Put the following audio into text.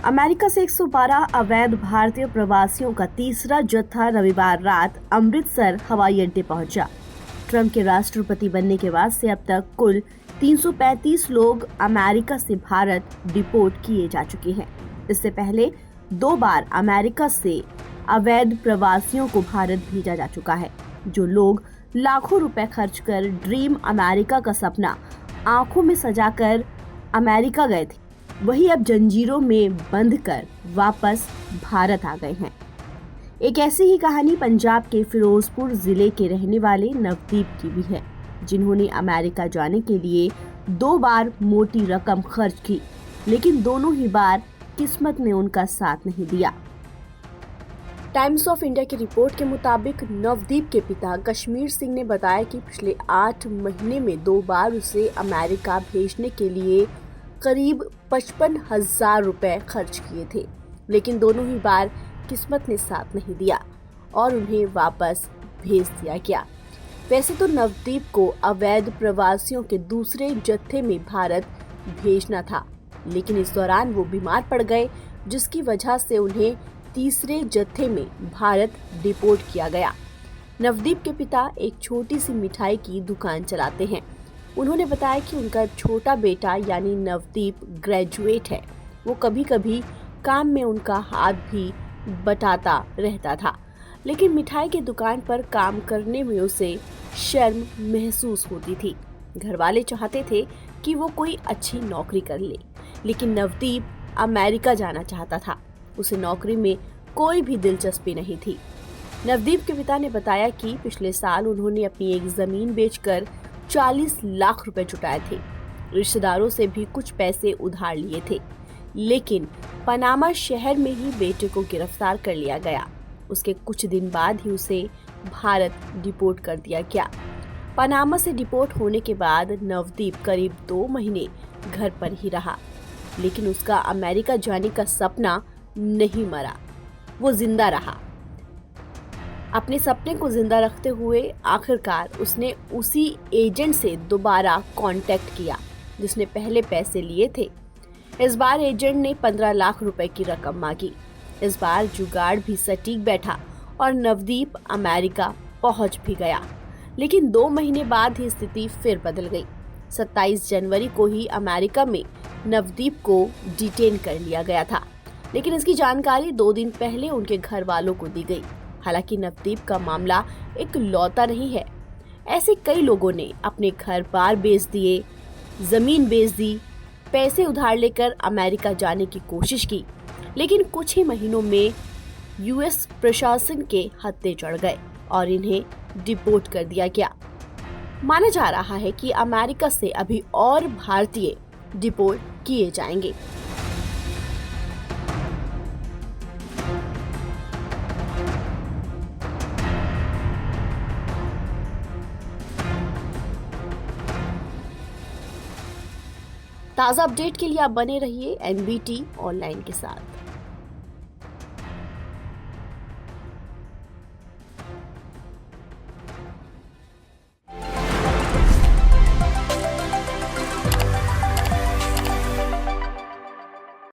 America से 112 अवैध भारतीय प्रवासियों का तीसरा जत्था रविवार रात अमृतसर हवाई अड्डे पहुंचा। ट्रंप के राष्ट्रपति बनने के बाद से अब तक कुल 335 लोग अमेरिका से भारत डिपोर्ट किए जा चुके हैं। इससे पहले 2 बार अमेरिका से अवैध प्रवासियों को भारत भेजा जा चुका है। जो लोग लाखों रुपए खर्च कर ड्रीम अमेरिका का सपना आंखों में सजाकर अमेरिका गए थे, वही अब जंजीरों में बंध कर वापस भारत आ गए हैं। एक ऐसी ही कहानी पंजाब के फिरोजपुर जिले के रहने वाले नवदीप की भी है, जिन्होंने अमेरिका जाने के लिए 2 बार मोटी रकम खर्च की, लेकिन दोनों ही बार किस्मत ने उनका साथ नहीं दिया। टाइम्स ऑफ इंडिया की रिपोर्ट के मुताबिक नवदीप के पिता कश्मीर सिंह ने बताया कि पिछले 8 महीने में 2 बार उसे अमेरिका भेजने के लिए करीब 55,000 रुपए खर्च किए थे, लेकिन दोनों ही बार किस्मत ने साथ नहीं दिया और उन्हें वापस भेज दिया गया। वैसे तो नवदीप को अवैध प्रवासियों के दूसरे जत्थे में भारत भेजना था, लेकिन इस दौरान वो बीमार पड़ गए, जिसकी वजह से उन्हें तीसरे जत्थे में भारत डिपोर्ट किया गया। नवदीप के पिता एक छोटी सी मिठाई की दुकान चलाते हैं। उन्होंने बताया कि उनका छोटा बेटा यानी नवदीप ग्रेजुएट है। वो कभी कभी काम में उनका हाथ भी बटाता रहता था, लेकिन मिठाई की दुकान पर काम करने में उसे शर्म महसूस होती थी। घर वाले चाहते थे कि वो कोई अच्छी नौकरी कर ले, लेकिन नवदीप अमेरिका जाना चाहता था। उसे नौकरी में कोई भी दिलचस्पी नहीं थी। नवदीप के पिता ने बताया कि पिछले साल उन्होंने अपनी एक जमीन बेचकर 40 लाख रुपए जुटाए थे। रिश्तेदारों से भी कुछ पैसे उधार लिए थे, लेकिन पनामा शहर में ही बेटे को गिरफ्तार कर लिया गया। उसके कुछ दिन बाद ही उसे भारत डिपोर्ट कर दिया गया। पनामा से डिपोर्ट होने के बाद नवदीप करीब 2 महीने घर पर ही रहा, लेकिन उसका अमेरिका जाने का सपना नहीं मरा, वो जिंदा रहा। अपने सपने को जिंदा रखते हुए आखिरकार उसने उसी एजेंट से दोबारा कांटेक्ट किया जिसने पहले पैसे लिए थे। इस बार एजेंट ने 15 लाख रुपए की रकम मांगी। इस बार जुगाड़ भी सटीक बैठा और नवदीप अमेरिका पहुंच भी गया, लेकिन 2 महीने बाद ही स्थिति फिर बदल गई। 27 जनवरी को ही अमेरिका में नवदीप को डिटेन कर लिया गया था, लेकिन इसकी जानकारी 2 दिन पहले उनके घर वालों को दी गई। हालांकि नवदीप का मामला एक लौता नहीं है। ऐसे कई लोगों ने अपने घर बार बेच दिए, जमीन बेच दी, पैसे उधार लेकर अमेरिका जाने की कोशिश की, लेकिन कुछ ही महीनों में यूएस प्रशासन के हत्थे चढ़ गए और इन्हें डिपोर्ट कर दिया गया। माना जा रहा है कि अमेरिका से अभी और भारतीय डिपोर्ट किए जाएंगे। ताज़ा अपडेट के लिए आप बने रहिए एनबीटी ऑनलाइन के साथ।